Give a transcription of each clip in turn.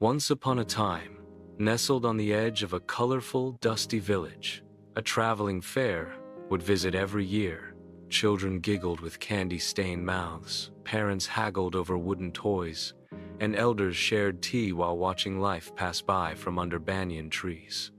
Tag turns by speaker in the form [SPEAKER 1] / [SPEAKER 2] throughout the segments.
[SPEAKER 1] Once upon a time, nestled on the edge of a colorful, dusty village, a traveling fair would visit every year. Children giggled with candy-stained mouths, parents haggled over wooden toys, and elders shared tea while watching life pass by from under banyan trees.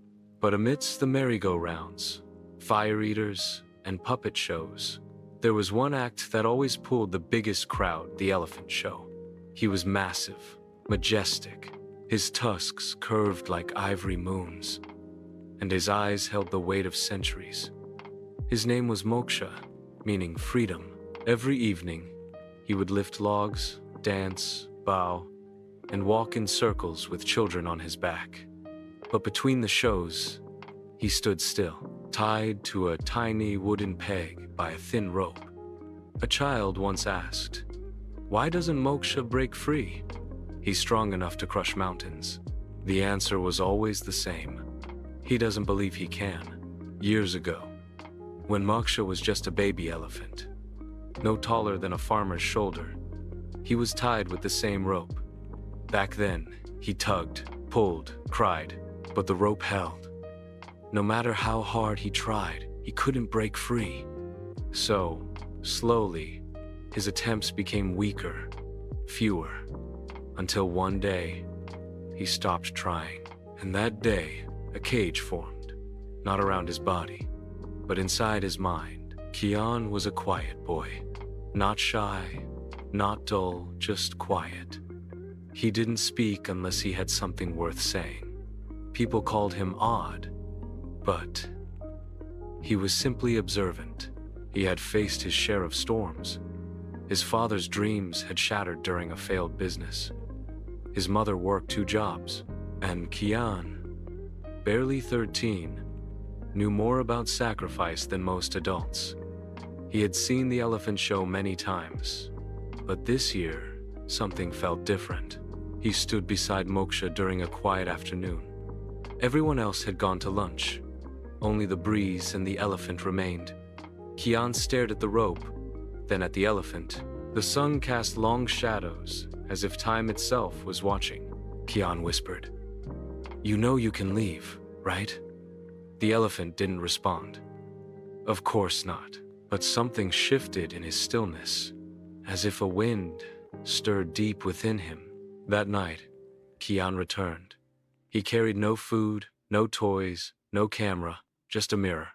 [SPEAKER 1] But amidst the merry-go-rounds, fire eaters, and puppet shows, there was one act that always pulled the biggest crowd: the elephant show. He was massive, majestic, his tusks curved like ivory moons, and his eyes held the weight of centuries. His name was Moksha, meaning freedom. Every evening, he would lift logs, dance, bow, and walk in circles with children on his back. But between the shows, he stood still, tied to a tiny wooden peg by a thin rope. A child once asked, "Why doesn't Moksha break free? He's strong enough to crush mountains." The answer was always the same: he doesn't believe he can. Years ago, when Moksha was just a baby elephant, no taller than a farmer's shoulder, he was tied with the same rope. Back then, he tugged, pulled, cried, but the rope held. No matter how hard he tried, he couldn't break free. So, slowly, his attempts became weaker, fewer, until one day, he stopped trying. And that day, a cage formed, not around his body, but inside his mind. Kian was a quiet boy, not shy, not dull, just quiet. He didn't speak unless he had something worth saying. People called him odd, but he was simply observant. He had faced his share of storms. His father's dreams had shattered during a failed business. His mother worked 2 jobs, and Kian, barely 13, knew more about sacrifice than most adults. He had seen the elephant show many times, but this year, something felt different. He stood beside Moksha during a quiet afternoon. Everyone else had gone to lunch. Only the breeze and the elephant remained. Kian stared at the rope, then at the elephant. The sun cast long shadows, as if time itself was watching. Kian whispered, "You know you can leave, right?" The elephant didn't respond. Of course not, but something shifted in his stillness, as if a wind stirred deep within him. That night, Kian returned. He carried no food, no toys, no camera, just a mirror.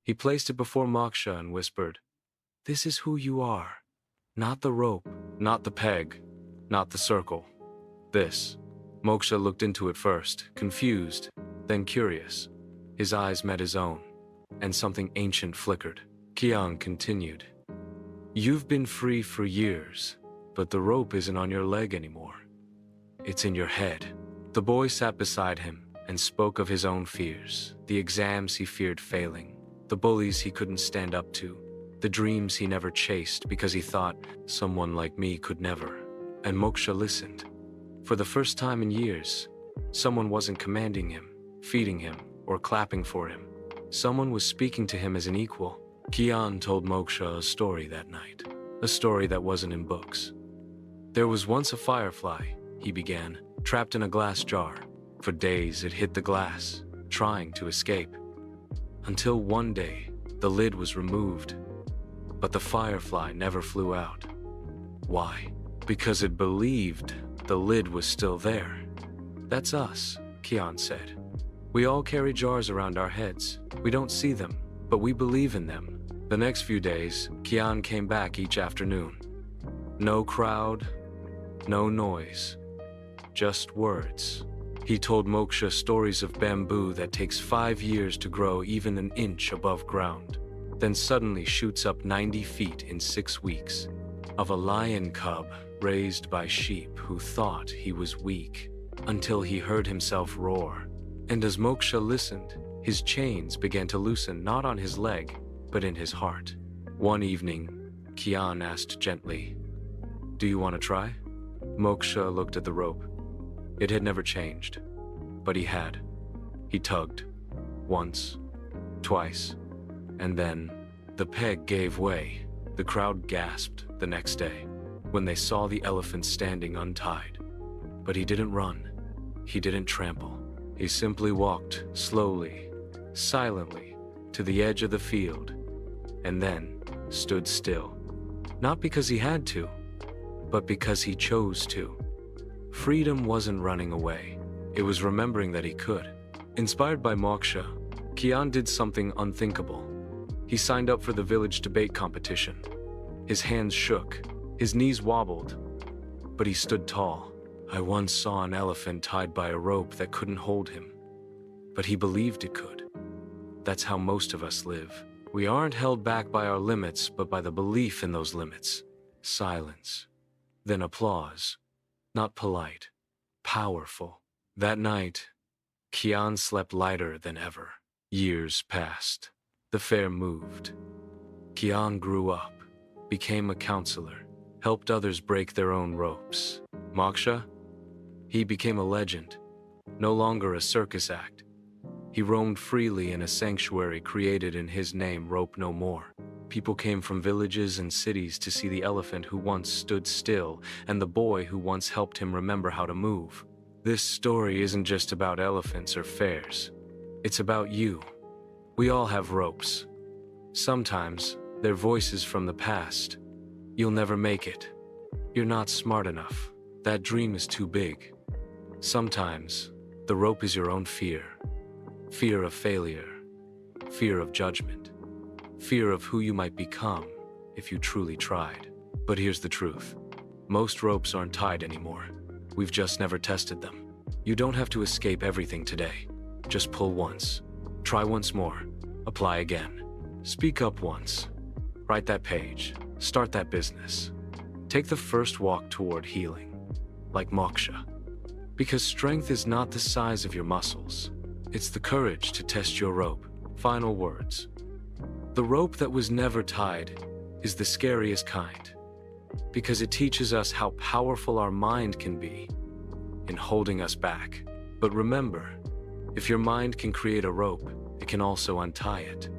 [SPEAKER 1] He placed it before Moksha and whispered, "This is who you are. Not the rope, not the peg, not the circle. This." Moksha looked into it first, confused, then curious. His eyes met his own, and something ancient flickered. Kian continued, "You've been free for years, but the rope isn't on your leg anymore. It's in your head." The boy sat beside him and spoke of his own fears, the exams he feared failing, the bullies he couldn't stand up to, the dreams he never chased because he thought someone like me could never. And Moksha listened. For the first time in years, someone wasn't commanding him, feeding him, or clapping for him. Someone was speaking to him as an equal. Kian told Moksha a story that night, a story that wasn't in books. "There was once a firefly," he began, "trapped in a glass jar. For days it hit the glass, trying to escape. Until one day, the lid was removed. But the firefly never flew out. Why? Because it believed the lid was still there." "That's us," Kian said. "We all carry jars around our heads. We don't see them, but we believe in them." The next few days, Kian came back each afternoon. No crowd, no noise, just words. He told Moksha stories of bamboo that takes 5 years to grow even an inch above ground, then suddenly shoots up 90 feet in 6 weeks. Of a lion cub raised by sheep who thought he was weak, until he heard himself roar. And as Moksha listened, his chains began to loosen not on his leg, but in his heart. One evening, Kian asked gently, "Do you want to try?" Moksha looked at the rope. It had never changed, but he had. He tugged, once, twice, and then the peg gave way. The crowd gasped the next day when they saw the elephant standing untied. But he didn't run. He didn't trample. He simply walked slowly, silently, to the edge of the field, and then stood still. Not because he had to, but because he chose to. Freedom wasn't running away. It was remembering that he could. Inspired by Moksha, Kian did something unthinkable. He signed up for the village debate competition. His hands shook, his knees wobbled, but he stood tall. I once saw an elephant tied by a rope that couldn't hold him, but he believed it could. That's how most of us live. We aren't held back by our limits, but by the belief in those limits. Silence, then applause. Not polite, powerful. That night, Kian slept lighter than ever. Years passed. The fair moved. Kian grew up, became a counselor, helped others break their own ropes. Moksha? He became a legend, no longer a circus act. He roamed freely in a sanctuary created in his name, Rope No More. People came from villages and cities to see the elephant who once stood still and the boy who once helped him remember how to move. This story isn't just about elephants or fairs. It's about you. We all have ropes. Sometimes, they're voices from the past. You'll never make it. You're not smart enough. That dream is too big. Sometimes, the rope is your own fear. Fear of failure. Fear of judgment. Fear of who you might become if you truly tried. But here's the truth. Most ropes aren't tied anymore. We've just never tested them. You don't have to escape everything today. Just pull once. Try once more. Apply again. Speak up once. Write that page. Start that business. Take the first walk toward healing, like Moksha. Because strength is not the size of your muscles. It's the courage to test your rope. Final words. The rope that was never tied is the scariest kind, because it teaches us how powerful our mind can be in holding us back. But remember, if your mind can create a rope, it can also untie it.